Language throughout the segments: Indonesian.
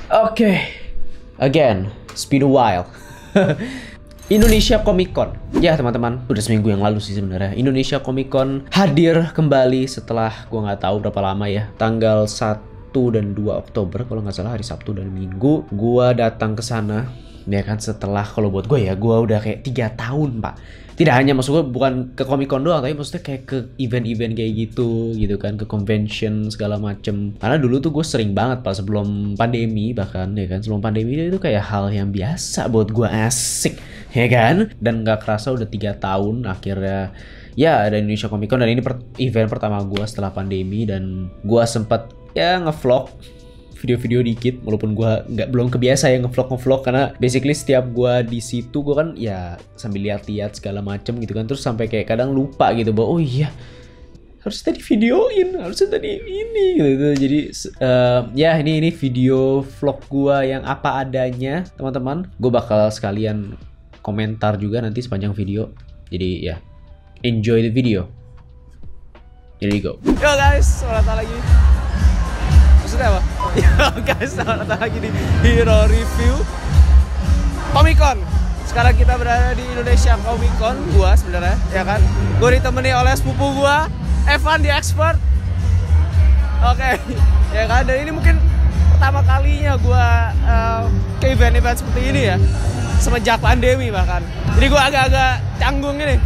Oke. Again, it's been a while. Indonesia Comic Con. Ya teman-teman, udah seminggu yang lalu sih sebenarnya. Indonesia Comic Con hadir kembali setelah gua nggak tahu berapa lama ya. Tanggal 1 dan 2 Oktober kalau nggak salah, hari Sabtu dan Minggu. Gua datang ke sana. Ya kan, setelah kalau buat gue ya, gue udah kayak 3 tahun pak. Tidak hanya maksud gue bukan ke Comic Con doang, tapi maksudnya kayak ke event-event kayak gitu kan, ke convention segala macem. Karena dulu tuh gue sering banget pak, sebelum pandemi bahkan ya kan, sebelum pandemi itu kayak hal yang biasa buat gue, asik ya kan. Dan nggak kerasa udah 3 tahun akhirnya ya ada Indonesia Comic Con, dan ini event pertama gue setelah pandemi. Dan gue sempat ya ngevlog video-video dikit, walaupun gue belum kebiasa ya ngevlog karena basically setiap gue di situ gue kan ya sambil lihat-lihat segala macem gitu kan, terus sampai kayak kadang lupa gitu bahwa oh iya harusnya tadi videoin, harusnya tadi ini gitu. Jadi ya ini video vlog gue yang apa adanya teman-teman. Gue bakal sekalian komentar juga nanti sepanjang video, jadi ya enjoy the video. Here we go. Yo guys, selamat datang lagi. Maksudnya apa? Ya guys, selamat datang lagi di Hero Review Comic Con. Sekarang kita berada di Indonesia Comic Con. Gua sebenarnya, ya kan, gue ditemani oleh sepupu gua, Evan the Expert. Oke, ya kan, dan ini mungkin pertama kalinya gua ke event-event seperti ini ya, semenjak pandemi bahkan. Jadi gua agak-agak canggung ini.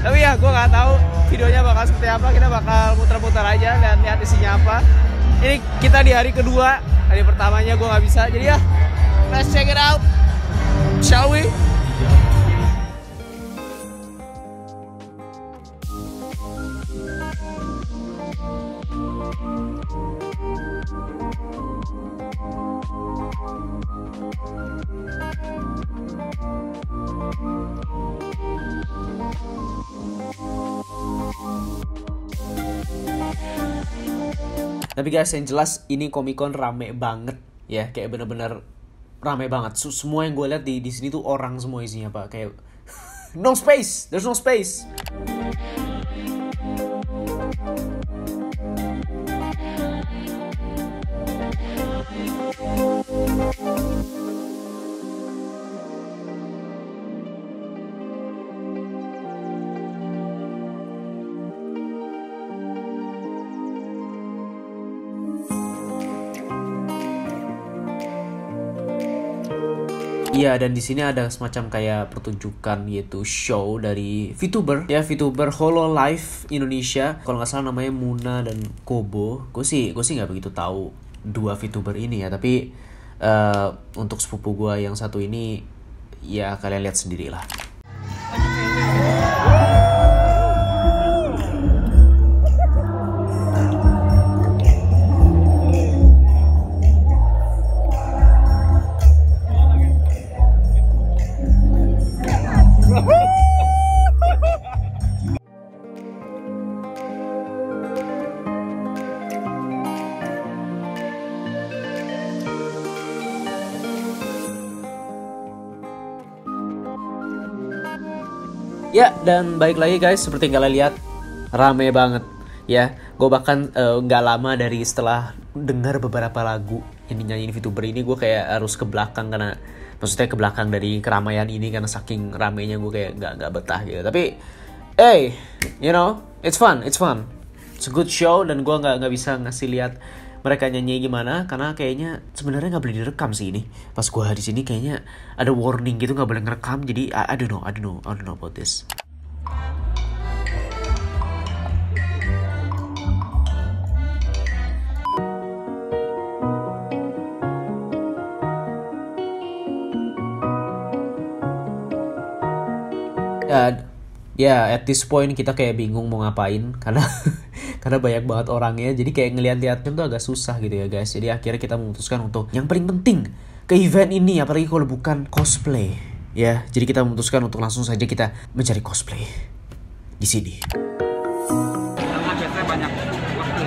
Tapi ya gua nggak tahu videonya bakal seperti apa. Kita bakal muter-muter aja dan lihat isinya apa. Ini kita di hari kedua, hari pertamanya gue nggak bisa, jadi ya let's check it out, shall we? Tapi guys, yang jelas ini Comic Con rame banget ya, kayak bener-bener rame banget. Semua yang gue lihat di sini tuh orang semua isinya pak, kayak no space, there's no space. Iya, dan di sini ada semacam kayak pertunjukan yaitu show dari VTuber ya, VTuber Hololive Indonesia. Kalau nggak salah namanya Muna dan Kobo. Gue sih nggak begitu tahu dua VTuber ini ya, tapi untuk sepupu gue yang satu ini ya kalian lihat sendiri lah. Ya, dan balik lagi guys, seperti yang kalian lihat, rame banget ya. Gue bahkan nggak lama dari setelah dengar beberapa lagu yang dinyanyiin VTuber ini, gue kayak harus ke belakang, karena maksudnya ke belakang dari keramaian ini, karena saking ramenya gue kayak nggak betah gitu. Tapi hey, you know, it's fun, it's a good show. Dan gue nggak bisa ngasih lihat mereka nyanyi gimana, karena kayaknya sebenarnya nggak boleh direkam sih ini. Pas gue di sini kayaknya ada warning gitu, nggak boleh ngerekam. Jadi I don't know about this. Ya, at this point kita kayak bingung mau ngapain karena karena banyak banget orangnya. Jadi kayak ngeliat-liatnya tuh agak susah gitu ya guys. Jadi akhirnya kita memutuskan untuk yang paling penting ke event ini, apalagi kalau bukan cosplay ya. Jadi kita memutuskan untuk langsung saja kita mencari cosplay di sini. Karena biasanya banyak waktu.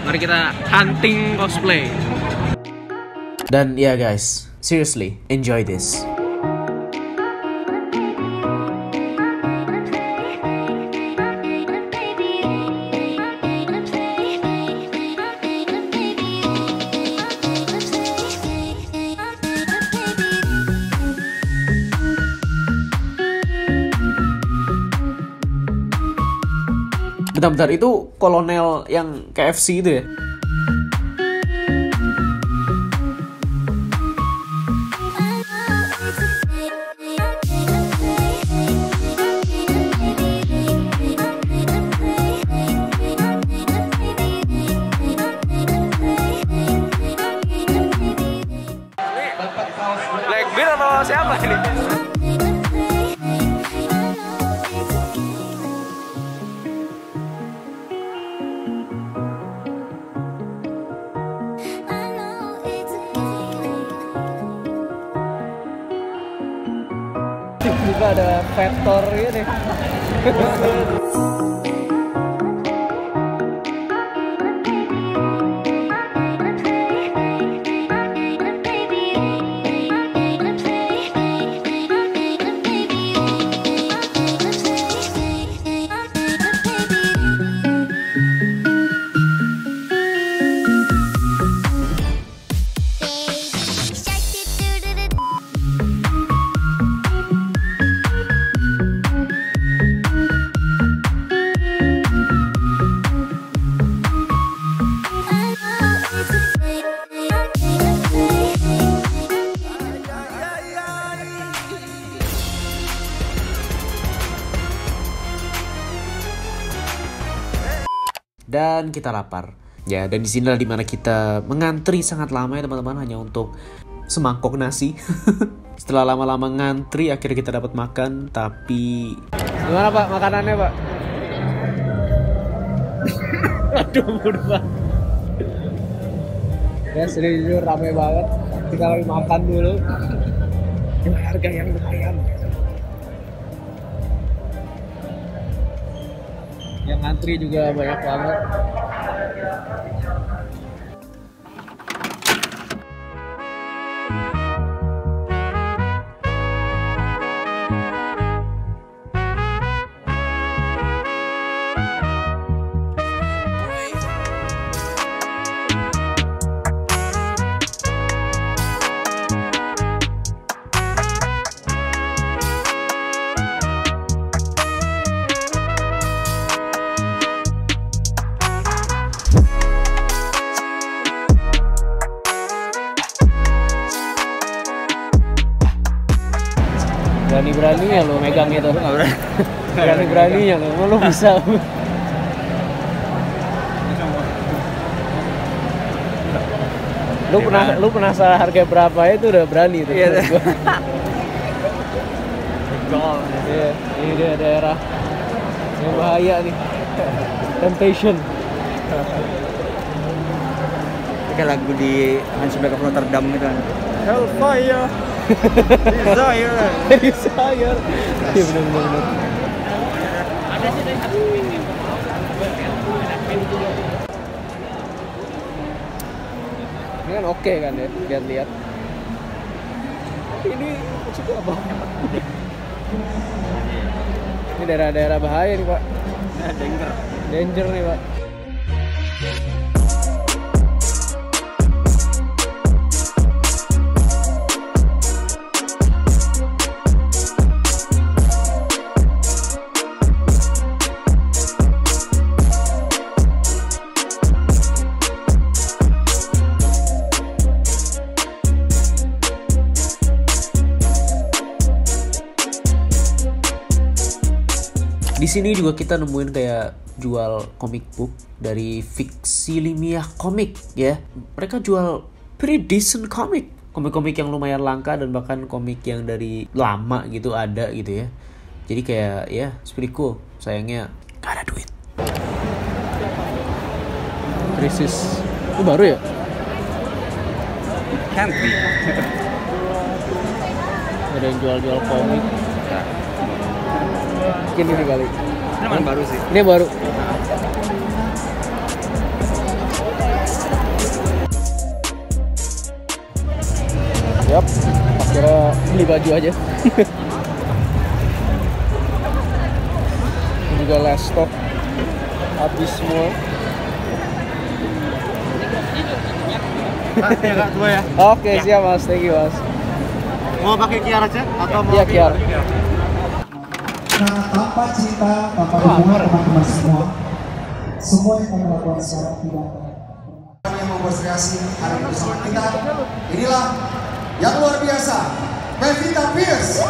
Mari kita hunting cosplay. Dan ya guys, seriously, enjoy this. Bentar, itu kolonel yang KFC itu ya? Blackbeard atau siapa ini? Juga ada vector ini. Dan kita lapar. Ya, dan di sinilah dimana kita mengantri sangat lama ya teman-teman, hanya untuk semangkok nasi. Setelah lama-lama ngantri, akhirnya kita dapat makan. Tapi gimana Pak makanannya Pak? Aduh, udah Pak. Ya serius rame banget. Kita lagi makan dulu. Dengan harga yang lumayan. Yang ngantri juga banyak banget. Berani-beraninya lo megang itu. Berani-beraninya lo, emang lo bisa. Lu penasaran harga berapa itu udah berani itu. Iya. Iya, ini dia daerah yang bahaya nih. Temptation. Kayak lagu di Hunchback of Notre Dame gitu kan. Hellfire. Desire. Desire. Iya benar. Ada sih dari satu ini. Ini kan oke kan ya, lihat-lihat. Ini maksudnya apa? Ini daerah-daerah bahaya nih Pak. Danger nih Pak. Di sini juga kita nemuin kayak jual comic book dari Fiksi Ilmiah Komik ya. Mereka jual pretty decent comic. Komik-komik yang lumayan langka dan bahkan komik yang dari lama gitu ada gitu ya. Jadi kayak ya, it's pretty cool. Sayangnya gak ada duit. Krisis. Itu baru ya? Can't be. Ada yang jual-jual komik. Mungkin ini kali. Ini memang baru sih. Ini baru. Yap, akhirnya beli baju aja. Ini juga last stock. Habis semua. Ya Kak, dua ya. Oke, siap Mas. Thank you Mas. Mau pakai QR aja atau mau Iya, QR. Nah, tanpa cerita, tanpa hubungan teman-teman semua, semua yang kami lakukan secara tidak yang membuat kreasi hari ini bersama kita. Inilah yang luar biasa, Pevita Pierce.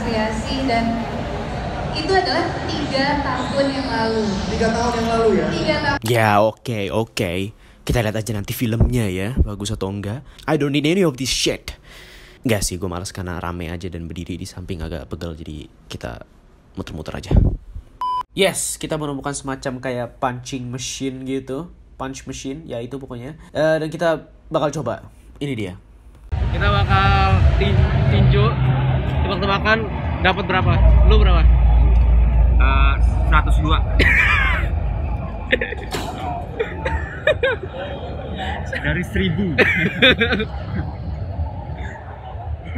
Kreasi dan itu adalah 3 tahun yang lalu. 3 tahun yang lalu ya? 3 tahun. Ya oke. Kita lihat aja nanti filmnya ya, bagus atau enggak. I don't need any of this shit. Enggak sih, gue malas karena rame aja dan berdiri di samping agak pegel. Jadi kita muter-muter aja. Yes, kita menemukan semacam kayak punching machine gitu. Punch machine, ya itu pokoknya. Dan kita bakal coba. Ini dia. Kita bakal tinju. Tebak-tebakan dapat berapa? Lu berapa? 102. Dari 1000.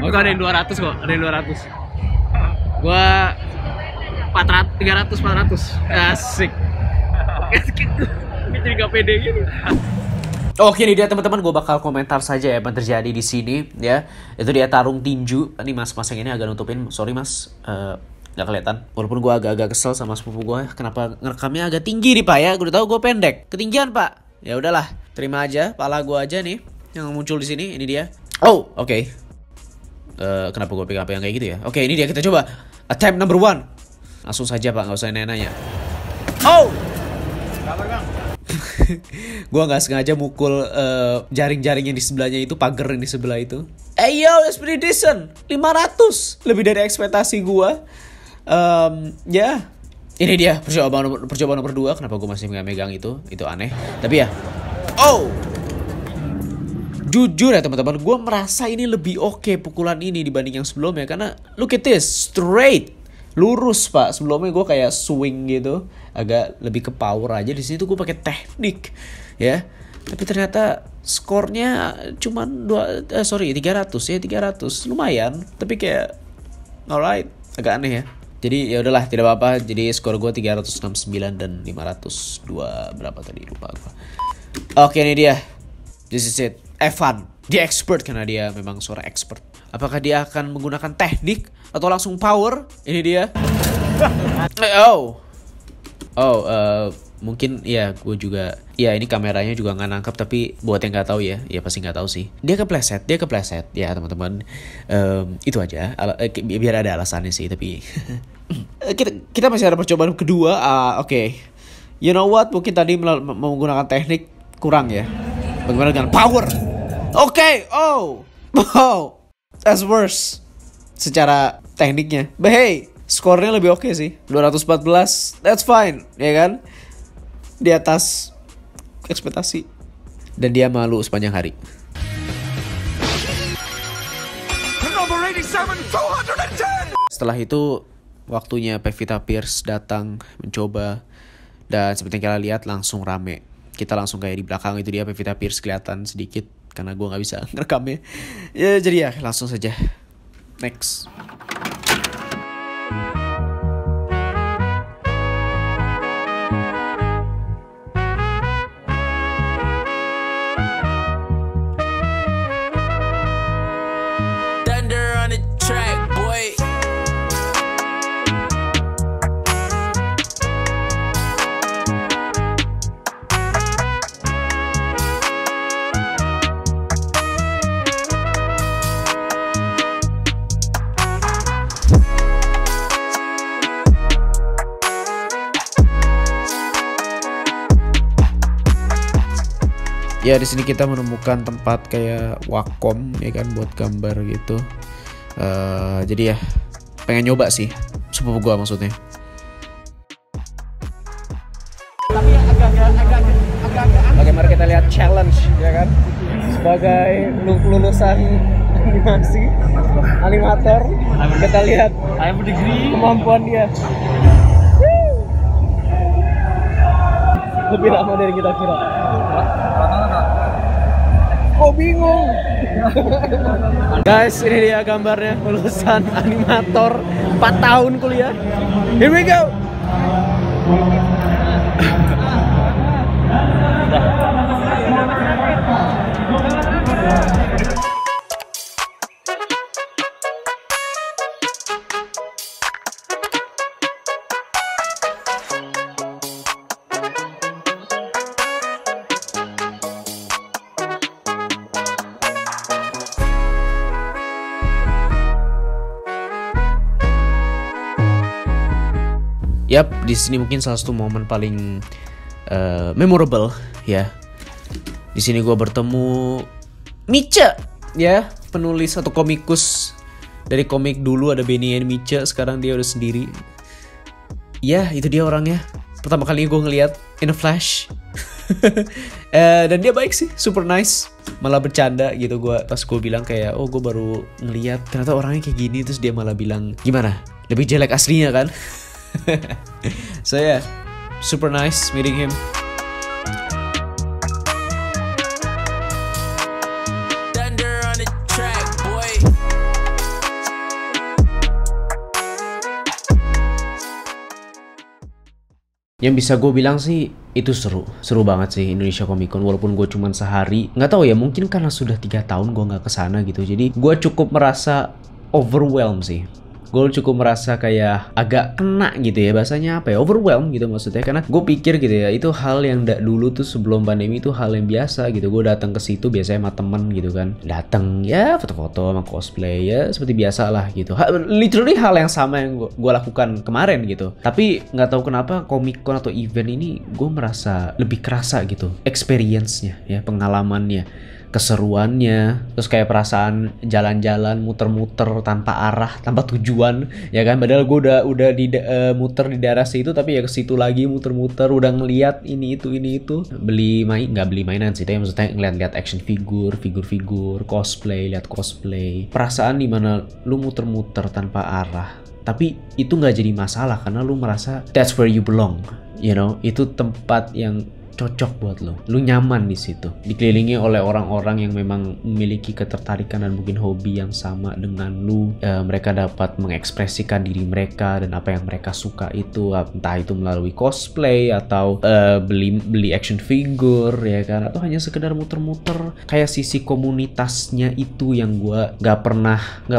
Oh, ada yang 200 kok, ada yang 200. Gua 400, 300, 400. Asik. Ini jadi gak pede gini. Oke nih dia teman-teman, gue bakal komentar saja ya apa yang terjadi di sini ya. Itu dia tarung tinju. Ini mas yang ini agak nutupin, sorry mas, nggak kelihatan. Walaupun gue agak kesel sama sepupu gue, kenapa ngerekamnya agak tinggi nih pak ya. Gue udah tahu gue pendek, ketinggian pak. Ya udahlah, terima aja, pala gue aja nih yang muncul di sini. Ini dia. Oh oke. Kenapa gue pegang kayak gitu ya? Oke ini dia, kita coba attempt number 1. Langsung saja pak, nggak usah nanya. Oh. Kabar bang? Gue nggak sengaja mukul jaring-jaring yang di sebelahnya itu, pagar yang di sebelah itu. Yo, that's pretty decent. 500, lebih dari ekspektasi gue. Ya, ini dia percobaan nomor 2. Kenapa gue masih megang itu aneh. Tapi ya, jujur ya teman-teman, gue merasa ini lebih oke pukulan ini dibanding yang sebelumnya. Karena look at this, straight, lurus pak. Sebelumnya gue kayak swing gitu, agak lebih ke power aja. Di sini tuh gue pakai teknik ya. Tapi ternyata skornya cuman 300 ya, 300 lumayan. Tapi kayak alright, agak aneh ya. Jadi ya udahlah, tidak apa-apa. Jadi skor gue 369 dan 502 berapa tadi lupa gue. Oke ini dia. This is it. Evan, the expert, karena dia memang seorang expert. Apakah dia akan menggunakan teknik atau langsung power? Ini dia. Mungkin ya gue juga. Ya ini kameranya juga nggak nangkap, tapi buat yang nggak tahu ya pasti nggak tahu sih. Dia kepleset ya teman-teman. Itu aja. Biar ada alasannya sih, tapi kita masih ada percobaan kedua. Oke. You know what? Mungkin tadi menggunakan teknik kurang ya. Bagaimana dengan power? Oke. That's worse secara tekniknya. But hey, skornya lebih oke sih. 214, that's fine, ya kan? Di atas ekspektasi. Dan dia malu sepanjang hari. Setelah itu, waktunya Pevita Pierce datang mencoba. Dan seperti yang kalian lihat, langsung rame. Kita langsung kayak di belakang itu dia Pevita Pierce kelihatan sedikit. Karena gue gak bisa ngerekamnya. Ya jadi ya langsung saja. Next. Thunder on the track, boy. Ya di sini kita menemukan tempat kayak Wacom ya kan buat gambar gitu. Jadi ya pengen nyoba sih, sepupu gua maksudnya. Tapi agak bagaimana kita lihat challenge ya kan? Sebagai lulusan animator, kita lihat kemampuan dia. Lebih lama dari kita kira. Kok bingung? Guys, ini dia gambarnya lulusan animator 4 tahun kuliah. Here we go. Yap, di sini mungkin salah satu momen paling memorable ya. Di sini gue bertemu Miche ya, penulis atau komikus dari komik dulu ada Benny and Miche, sekarang dia udah sendiri. Ya, itu dia orangnya. Pertama kali gue ngeliat in a flash. Dan dia baik sih, super nice. Malah bercanda gitu pas gue bilang kayak, oh gue baru ngeliat ternyata orangnya kayak gini. Terus dia malah bilang, gimana? Lebih jelek aslinya kan? So yeah, super nice meeting him. Thunder on the track, boy. Yang bisa gue bilang sih itu seru banget sih Indonesia Comic Con, walaupun gue cuman sehari. Nggak tahu ya, mungkin karena sudah 3 tahun gue nggak kesana gitu, jadi gue cukup merasa overwhelmed sih. Gue cukup merasa kayak agak kena gitu ya, bahasanya apa ya, overwhelmed gitu maksudnya, karena gue pikir gitu ya, itu hal yang dulu tuh sebelum pandemi itu hal yang biasa gitu. Gue datang ke situ biasanya sama temen gitu kan, datang ya foto-foto sama cosplay ya seperti biasa lah gitu. Literally hal yang sama yang gue lakukan kemarin gitu. Tapi nggak tahu kenapa Comic Con atau event ini gue merasa lebih kerasa gitu experience-nya ya, pengalamannya, keseruannya, terus kayak perasaan jalan-jalan muter-muter tanpa arah, tanpa tujuan ya kan. Padahal gue udah muter di daerah situ, tapi ya ke situ lagi muter-muter, udah ngeliat ini itu nggak beli mainan sih, tapi maksudnya ngeliat action figure, cosplay, lihat cosplay. Perasaan dimana lu muter-muter tanpa arah, tapi itu nggak jadi masalah karena lu merasa that's where you belong, you know, itu tempat yang cocok buat lo nyaman di situ, dikelilingi oleh orang-orang yang memang memiliki ketertarikan dan mungkin hobi yang sama dengan lu. Mereka dapat mengekspresikan diri mereka dan apa yang mereka suka itu, entah itu melalui cosplay atau beli action figure ya kan, atau hanya sekedar muter-muter. Kayak sisi komunitasnya itu yang gue nggak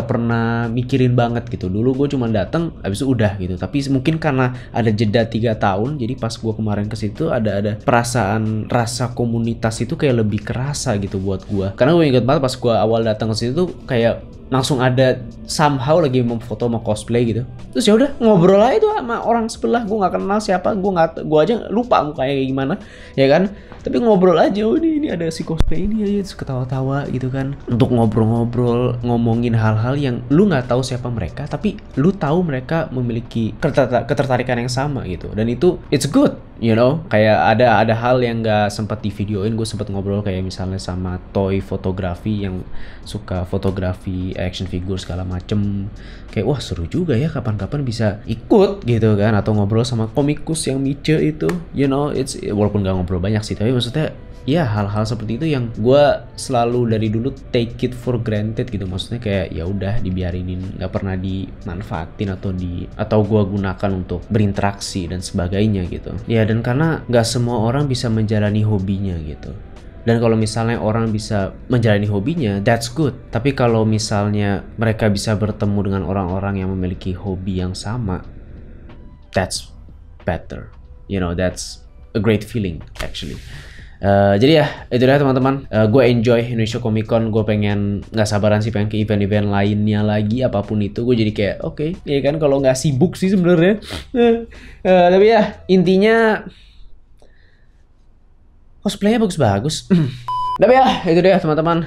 pernah mikirin banget gitu. Dulu gue cuma datang habis itu udah gitu, tapi mungkin karena ada jeda 3 tahun, jadi pas gue kemarin ke situ ada rasa komunitas itu kayak lebih kerasa gitu buat gue. Karena gue ingat banget pas gue awal datang ke situ tuh kayak langsung ada somehow lagi memfoto sama cosplay gitu. Terus ya udah ngobrol aja tuh sama orang sebelah, gue nggak kenal siapa, gue aja lupa mukanya kayak gimana ya kan. Tapi ngobrol aja, oh ini ada si cosplay ini aja, terus ketawa-tawa gitu kan. Untuk ngobrol-ngobrol, ngomongin hal-hal yang lu nggak tahu siapa mereka, tapi lu tahu mereka memiliki ketertarikan yang sama gitu. Dan itu it's good, you know. Kayak ada hal yang nggak sempat di videoin. Gue sempat ngobrol kayak misalnya sama toy fotografi yang suka fotografi action figure segala macem. Kayak wah seru juga ya, kapan-kapan bisa ikut gitu kan. Atau ngobrol sama komikus yang Miche itu, you know, walaupun gak ngobrol banyak sih, tapi maksudnya ya hal-hal seperti itu yang gue selalu dari dulu take it for granted gitu. Maksudnya kayak ya udah dibiarinin, nggak pernah dimanfaatin atau gue gunakan untuk berinteraksi dan sebagainya gitu ya. Dan karena nggak semua orang bisa menjalani hobinya gitu. Dan kalau misalnya orang bisa menjalani hobinya, that's good. Tapi kalau misalnya mereka bisa bertemu dengan orang-orang yang memiliki hobi yang sama, that's better. You know, that's a great feeling actually. Jadi ya itu dah teman-teman. Gue enjoy Indonesia Comic Con. Gue nggak sabaran sih pengen ke event-event lainnya lagi, apapun itu. Gue jadi kayak oke, ya kan, kalau nggak sibuk sih sebenarnya. Tapi ya intinya cosplaynya bagus-bagus. Tapi ya itu dia teman-teman,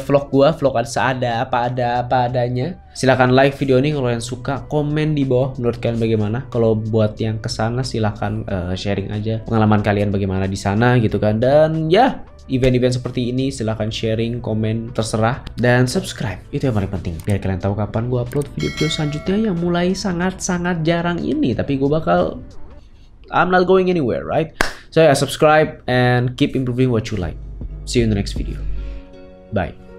vlog ada apa adanya. Silahkan like video ini kalau yang suka, komen di bawah menurut kalian bagaimana. Kalau buat yang kesana silahkan sharing aja pengalaman kalian bagaimana di sana gitu kan. Dan ya event-event seperti ini silahkan sharing, komen, terserah. Dan subscribe, itu yang paling penting, biar kalian tahu kapan gue upload video-video selanjutnya yang mulai sangat-sangat jarang ini. Tapi gue I'm not going anywhere, right? So yeah, subscribe and keep improving what you like. See you in the next video. Bye.